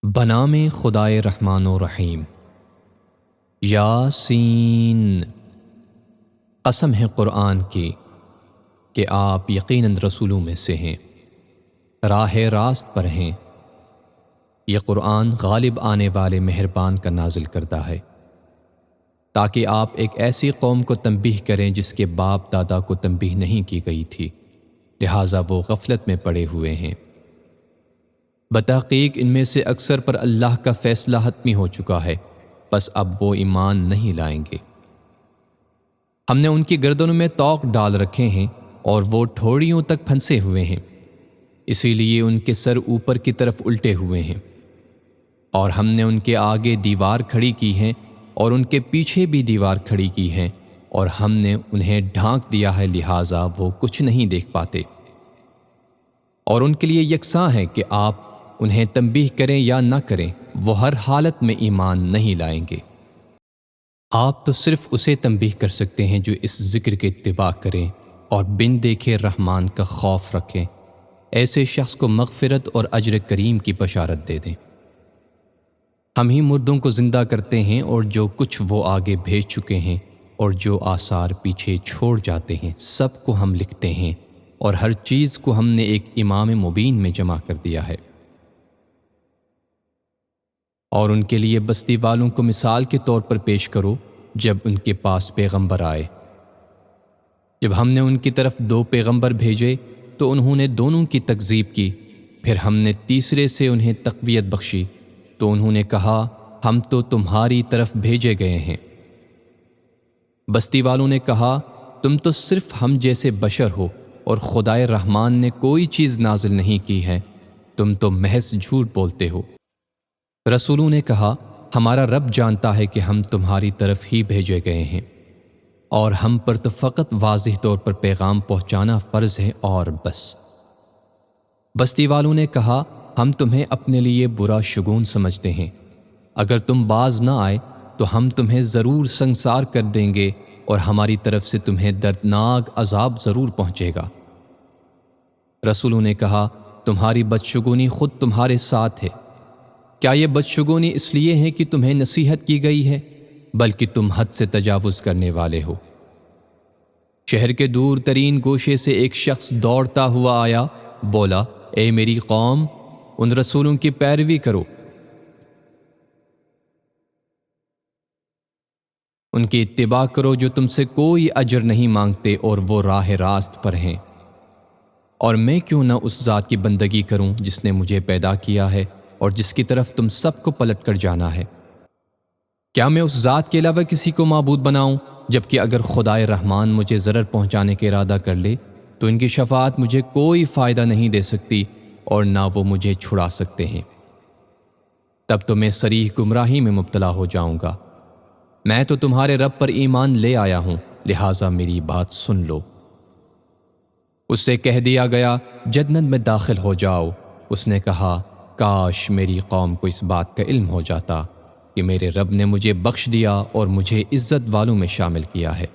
بنام خدائے رحمان و رحیم۔ یاسین، قسم ہے قرآن کی کہ آپ یقیناً رسولوں میں سے ہیں، راہ راست پر ہیں۔ یہ قرآن غالب آنے والے مہربان کا نازل کردہ ہے، تاکہ آپ ایک ایسی قوم کو تنبیہ کریں جس کے باپ دادا کو تنبیہ نہیں کی گئی تھی، لہٰذا وہ غفلت میں پڑے ہوئے ہیں۔ بتحقیق ان میں سے اکثر پر اللہ کا فیصلہ حتمی ہو چکا ہے، بس اب وہ ایمان نہیں لائیں گے۔ ہم نے ان کی گردنوں میں طوق ڈال رکھے ہیں اور وہ ٹھوڑیوں تک پھنسے ہوئے ہیں، اسی لیے ان کے سر اوپر کی طرف الٹے ہوئے ہیں، اور ہم نے ان کے آگے دیوار کھڑی کی ہے اور ان کے پیچھے بھی دیوار کھڑی کی ہے، اور ہم نے انہیں ڈھانک دیا ہے، لہٰذا وہ کچھ نہیں دیکھ پاتے۔ اور ان کے لیے یکساں ہے کہ آپ انہیں تنبیہ کریں یا نہ کریں، وہ ہر حالت میں ایمان نہیں لائیں گے۔ آپ تو صرف اسے تنبیہ کر سکتے ہیں جو اس ذکر کے اتباع کریں اور بن دیکھے رحمان کا خوف رکھیں، ایسے شخص کو مغفرت اور اجر کریم کی بشارت دے دیں۔ ہم ہی مردوں کو زندہ کرتے ہیں، اور جو کچھ وہ آگے بھیج چکے ہیں اور جو آثار پیچھے چھوڑ جاتے ہیں سب کو ہم لکھتے ہیں، اور ہر چیز کو ہم نے ایک امام مبین میں جمع کر دیا ہے۔ اور ان کے لیے بستی والوں کو مثال کے طور پر پیش کرو جب ان کے پاس پیغمبر آئے۔ جب ہم نے ان کی طرف 2 پیغمبر بھیجے تو انہوں نے دونوں کی تکذیب کی، پھر ہم نے تیسرے سے انہیں تقویت بخشی تو انہوں نے کہا ہم تو تمہاری طرف بھیجے گئے ہیں۔ بستی والوں نے کہا تم تو صرف ہم جیسے بشر ہو اور خدائے رحمان نے کوئی چیز نازل نہیں کی ہے، تم تو محض جھوٹ بولتے ہو۔ رسولوں نے کہا ہمارا رب جانتا ہے کہ ہم تمہاری طرف ہی بھیجے گئے ہیں، اور ہم پر تو فقط واضح طور پر پیغام پہنچانا فرض ہے اور بس۔ بستی والوں نے کہا ہم تمہیں اپنے لیے برا شگون سمجھتے ہیں، اگر تم باز نہ آئے تو ہم تمہیں ضرور سنگسار کر دیں گے، اور ہماری طرف سے تمہیں دردناک عذاب ضرور پہنچے گا۔ رسولوں نے کہا تمہاری بدشگونی خود تمہارے ساتھ ہے، کیا یہ بدشگونی اس لیے ہے کہ تمہیں نصیحت کی گئی ہے، بلکہ تم حد سے تجاوز کرنے والے ہو۔ شہر کے دور ترین گوشے سے ایک شخص دوڑتا ہوا آیا، بولا اے میری قوم، ان رسولوں کی پیروی کرو، ان کی اتباع کرو جو تم سے کوئی اجر نہیں مانگتے اور وہ راہ راست پر ہیں۔ اور میں کیوں نہ اس ذات کی بندگی کروں جس نے مجھے پیدا کیا ہے اور جس کی طرف تم سب کو پلٹ کر جانا ہے؟ کیا میں اس ذات کے علاوہ کسی کو معبود بناؤں، جبکہ اگر خدائے رحمان مجھے ضرر پہنچانے کا ارادہ کر لے تو ان کی شفاعت مجھے کوئی فائدہ نہیں دے سکتی اور نہ وہ مجھے چھڑا سکتے ہیں۔ تب تو میں صریح گمراہی میں مبتلا ہو جاؤں گا۔ میں تو تمہارے رب پر ایمان لے آیا ہوں، لہٰذا میری بات سن لو۔ اس سے کہہ دیا گیا جنت میں داخل ہو جاؤ۔ اس نے کہا کاش میری قوم کو اس بات کا علم ہو جاتا کہ میرے رب نے مجھے بخش دیا اور مجھے عزت والوں میں شامل کیا ہے۔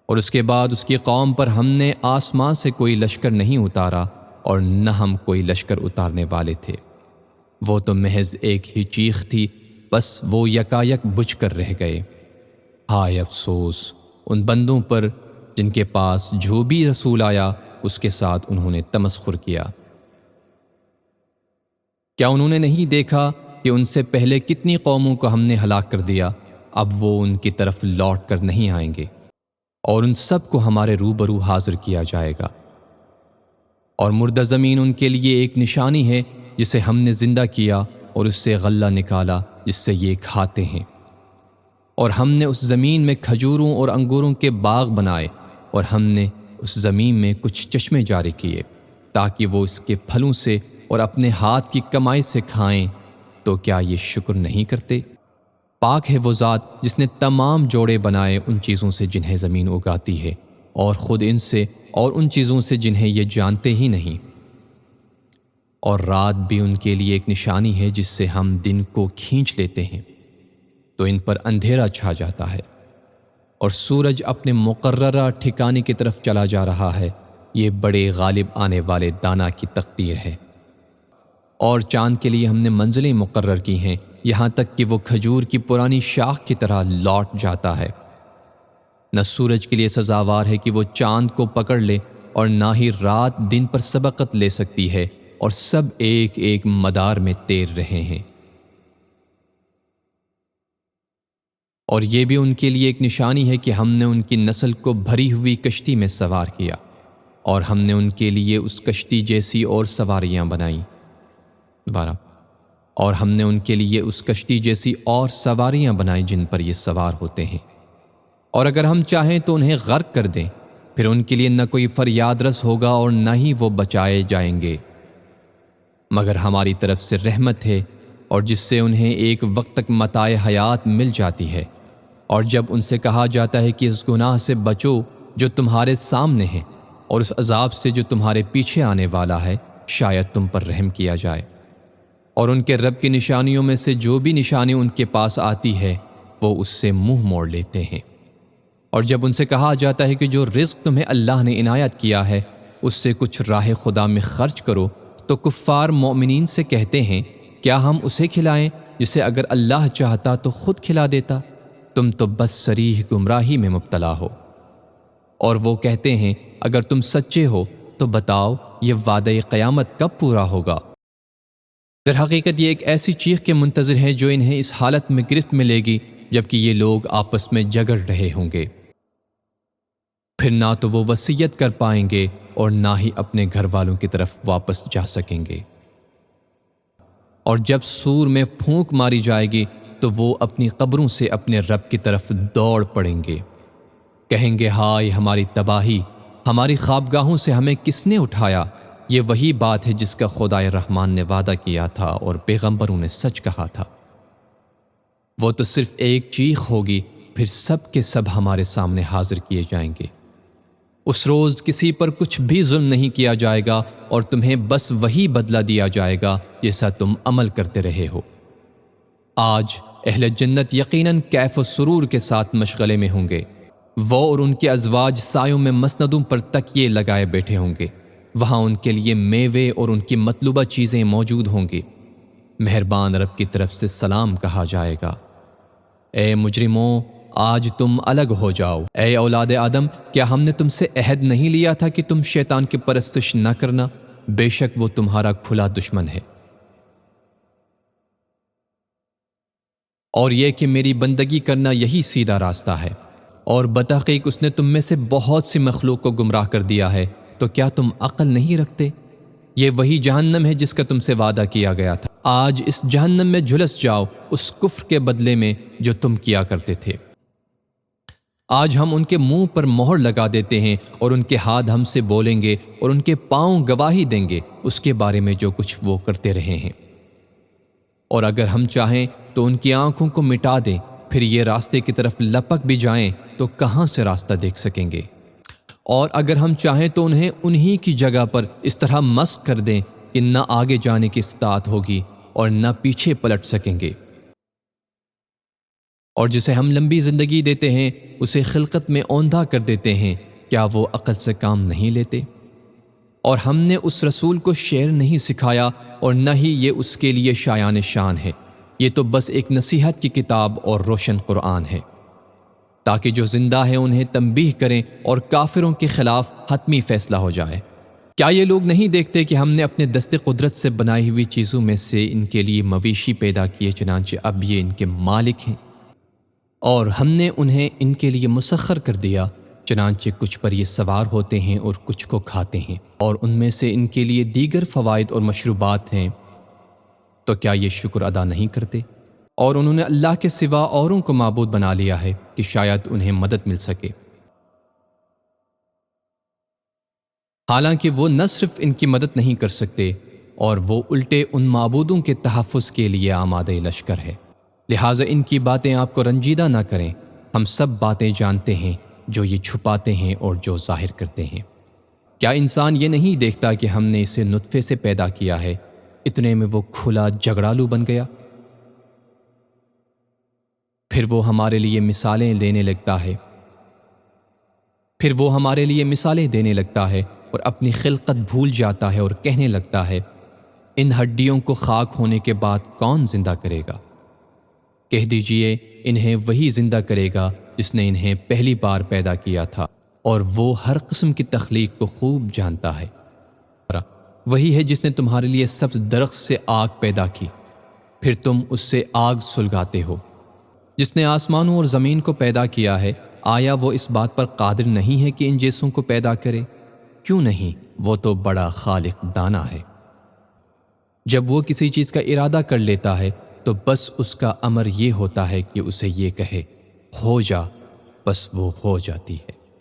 اور اس کے بعد اس کی قوم پر ہم نے آسمان سے کوئی لشکر نہیں اتارا اور نہ ہم کوئی لشکر اتارنے والے تھے، وہ تو محض ایک ہی چیخ تھی، بس وہ یکایک بجھ کر رہ گئے۔ ہائے افسوس ان بندوں پر جن کے پاس جو بھی رسول آیا اس کے ساتھ انہوں نے تمسخر کیا۔ کیا انہوں نے نہیں دیکھا کہ ان سے پہلے کتنی قوموں کو ہم نے ہلاک کر دیا؟ اب وہ ان کی طرف لوٹ کر نہیں آئیں گے، اور ان سب کو ہمارے روبرو حاضر کیا جائے گا۔ اور مردہ زمین ان کے لیے ایک نشانی ہے جسے ہم نے زندہ کیا، اور اس سے غلہ نکالا جس سے یہ کھاتے ہیں۔ اور ہم نے اس زمین میں کھجوروں اور انگوروں کے باغ بنائے، اور ہم نے اس زمین میں کچھ چشمے جاری کیے تاکہ وہ اس کے پھلوں سے اور اپنے ہاتھ کی کمائی سے کھائیں، تو کیا یہ شکر نہیں کرتے؟ پاک ہے وہ ذات جس نے تمام جوڑے بنائے ان چیزوں سے جنہیں زمین اگاتی ہے، اور خود ان سے اور ان چیزوں سے جنہیں یہ جانتے ہی نہیں۔ اور رات بھی ان کے لیے ایک نشانی ہے جس سے ہم دن کو کھینچ لیتے ہیں تو ان پر اندھیرا چھا جاتا ہے، اور سورج اپنے مقررہ ٹھکانے کی طرف چلا جا رہا ہے۔ یہ بڑے غالب آنے والے دانا کی تقدیر ہے۔ اور چاند کے لیے ہم نے منزلیں مقرر کی ہیں یہاں تک کہ وہ کھجور کی پرانی شاخ کی طرح لوٹ جاتا ہے۔ نہ سورج کے لیے سزاوار ہے کہ وہ چاند کو پکڑ لے، اور نہ ہی رات دن پر سبقت لے سکتی ہے، اور سب ایک ایک مدار میں تیر رہے ہیں۔ اور یہ بھی ان کے لیے ایک نشانی ہے کہ ہم نے ان کی نسل کو بھری ہوئی کشتی میں سوار کیا، اور ہم نے ان کے لیے اس کشتی جیسی اور سواریاں بنائیں۔ دوبارہ، اور ہم نے ان کے لیے اس کشتی جیسی اور سواریاں بنائیں جن پر یہ سوار ہوتے ہیں، اور اگر ہم چاہیں تو انہیں غرق کر دیں، پھر ان کے لیے نہ کوئی فریاد رس ہوگا اور نہ ہی وہ بچائے جائیں گے، مگر ہماری طرف سے رحمت ہے، اور جس سے انہیں ایک وقت تک متاع حیات مل جاتی ہے۔ اور جب ان سے کہا جاتا ہے کہ اس گناہ سے بچو جو تمہارے سامنے ہے، اور اس عذاب سے جو تمہارے پیچھے آنے والا ہے، شاید تم پر رحم کیا جائے۔ اور ان کے رب کی نشانیوں میں سے جو بھی نشانی ان کے پاس آتی ہے وہ اس سے منہ موڑ لیتے ہیں۔ اور جب ان سے کہا جاتا ہے کہ جو رزق تمہیں اللہ نے عنایت کیا ہے اس سے کچھ راہ خدا میں خرچ کرو، تو کفار مومنین سے کہتے ہیں کیا ہم اسے کھلائیں جسے اگر اللہ چاہتا تو خود کھلا دیتا؟ تم تو بس صریح گمراہی میں مبتلا ہو۔ اور وہ کہتے ہیں اگر تم سچے ہو تو بتاؤ یہ وعدہ قیامت کب پورا ہوگا؟ در حقیقت یہ ایک ایسی چیخ کے منتظر ہیں جو انہیں اس حالت میں گرفت ملے گی جبکہ یہ لوگ آپس میں جگڑ رہے ہوں گے۔ پھر نہ تو وہ وصیت کر پائیں گے اور نہ ہی اپنے گھر والوں کی طرف واپس جا سکیں گے۔ اور جب سور میں پھونک ماری جائے گی تو وہ اپنی قبروں سے اپنے رب کی طرف دوڑ پڑیں گے، کہیں گے ہائے ہماری تباہی، ہماری خوابگاہوں سے ہمیں کس نے اٹھایا؟ یہ وہی بات ہے جس کا خدائے رحمان نے وعدہ کیا تھا اور پیغمبروں نے سچ کہا تھا۔ وہ تو صرف ایک چیخ ہوگی، پھر سب کے سب ہمارے سامنے حاضر کیے جائیں گے۔ اس روز کسی پر کچھ بھی ظلم نہیں کیا جائے گا اور تمہیں بس وہی بدلہ دیا جائے گا جیسا تم عمل کرتے رہے ہو۔ آج اہل جنت یقیناً کیف و سرور کے ساتھ مشغلے میں ہوں گے۔ وہ اور ان کے ازواج سایوں میں مسندوں پر تکیے لگائے بیٹھے ہوں گے، وہاں ان کے لیے میوے اور ان کی مطلوبہ چیزیں موجود ہوں گی۔ مہربان رب کی طرف سے سلام کہا جائے گا، اے مجرموں آج تم الگ ہو جاؤ۔ اے اولاد آدم، کیا ہم نے تم سے عہد نہیں لیا تھا کہ تم شیطان کی پرستش نہ کرنا؟ بے شک وہ تمہارا کھلا دشمن ہے۔ اور یہ کہ میری بندگی کرنا یہی سیدھا راستہ ہے، اور بتحقیق اس نے تم میں سے بہت سی مخلوق کو گمراہ کر دیا ہے، تو کیا تم عقل نہیں رکھتے؟ یہ وہی جہنم ہے جس کا تم سے وعدہ کیا گیا تھا، آج اس جہنم میں جھلس جاؤ اس کفر کے بدلے میں جو تم کیا کرتے تھے۔ آج ہم ان کے منہ پر مہر لگا دیتے ہیں اور ان کے ہاتھ ہم سے بولیں گے اور ان کے پاؤں گواہی دیں گے اس کے بارے میں جو کچھ وہ کرتے رہے ہیں۔ اور اگر ہم چاہیں تو ان کی آنکھوں کو مٹا دیں، پھر یہ راستے کی طرف لپک بھی جائیں تو کہاں سے راستہ دیکھ سکیں گے؟ اور اگر ہم چاہیں تو انہیں انہی کی جگہ پر اس طرح مسخ کر دیں کہ نہ آگے جانے کی استطاعت ہوگی اور نہ پیچھے پلٹ سکیں گے۔ اور جسے ہم لمبی زندگی دیتے ہیں اسے خلقت میں اوندھا کر دیتے ہیں، کیا وہ عقل سے کام نہیں لیتے؟ اور ہم نے اس رسول کو شعر نہیں سکھایا اور نہ ہی یہ اس کے لیے شایان شان ہے، یہ تو بس ایک نصیحت کی کتاب اور روشن قرآن ہے، تاکہ جو زندہ ہیں انہیں تنبیہ کریں اور کافروں کے خلاف حتمی فیصلہ ہو جائے۔ کیا یہ لوگ نہیں دیکھتے کہ ہم نے اپنے دست قدرت سے بنائی ہوئی چیزوں میں سے ان کے لیے مویشی پیدا کیے، چنانچہ اب یہ ان کے مالک ہیں؟ اور ہم نے انہیں ان کے لیے مسخر کر دیا، چنانچہ کچھ پر یہ سوار ہوتے ہیں اور کچھ کو کھاتے ہیں، اور ان میں سے ان کے لیے دیگر فوائد اور مشروبات ہیں، تو کیا یہ شکر ادا نہیں کرتے؟ اور انہوں نے اللہ کے سوا اوروں کو معبود بنا لیا ہے کہ شاید انہیں مدد مل سکے، حالانکہ وہ نہ صرف ان کی مدد نہیں کر سکتے اور وہ الٹے ان معبودوں کے تحفظ کے لیے آمادہ لشکر ہے۔ لہٰذا ان کی باتیں آپ کو رنجیدہ نہ کریں، ہم سب باتیں جانتے ہیں، جو یہ چھپاتے ہیں اور جو ظاہر کرتے ہیں۔ کیا انسان یہ نہیں دیکھتا کہ ہم نے اسے نطفے سے پیدا کیا ہے، اتنے میں وہ کھلا جھگڑالو بن گیا؟ پھر وہ ہمارے لیے مثالیں دینے لگتا ہے اور اپنی خلقت بھول جاتا ہے اور کہنے لگتا ہے ان ہڈیوں کو خاک ہونے کے بعد کون زندہ کرے گا؟ کہہ دیجئے انہیں وہی زندہ کرے گا جس نے انہیں پہلی بار پیدا کیا تھا، اور وہ ہر قسم کی تخلیق کو خوب جانتا ہے۔ وہی ہے جس نے تمہارے لیے سبز درخت سے آگ پیدا کی، پھر تم اس سے آگ سلگاتے ہو۔ جس نے آسمانوں اور زمین کو پیدا کیا ہے، آیا وہ اس بات پر قادر نہیں ہے کہ ان جیسوں کو پیدا کرے؟ کیوں نہیں، وہ تو بڑا خالق دانا ہے۔ جب وہ کسی چیز کا ارادہ کر لیتا ہے تو بس اس کا امر یہ ہوتا ہے کہ اسے یہ کہے ہو جا، بس وہ ہو جاتی ہے۔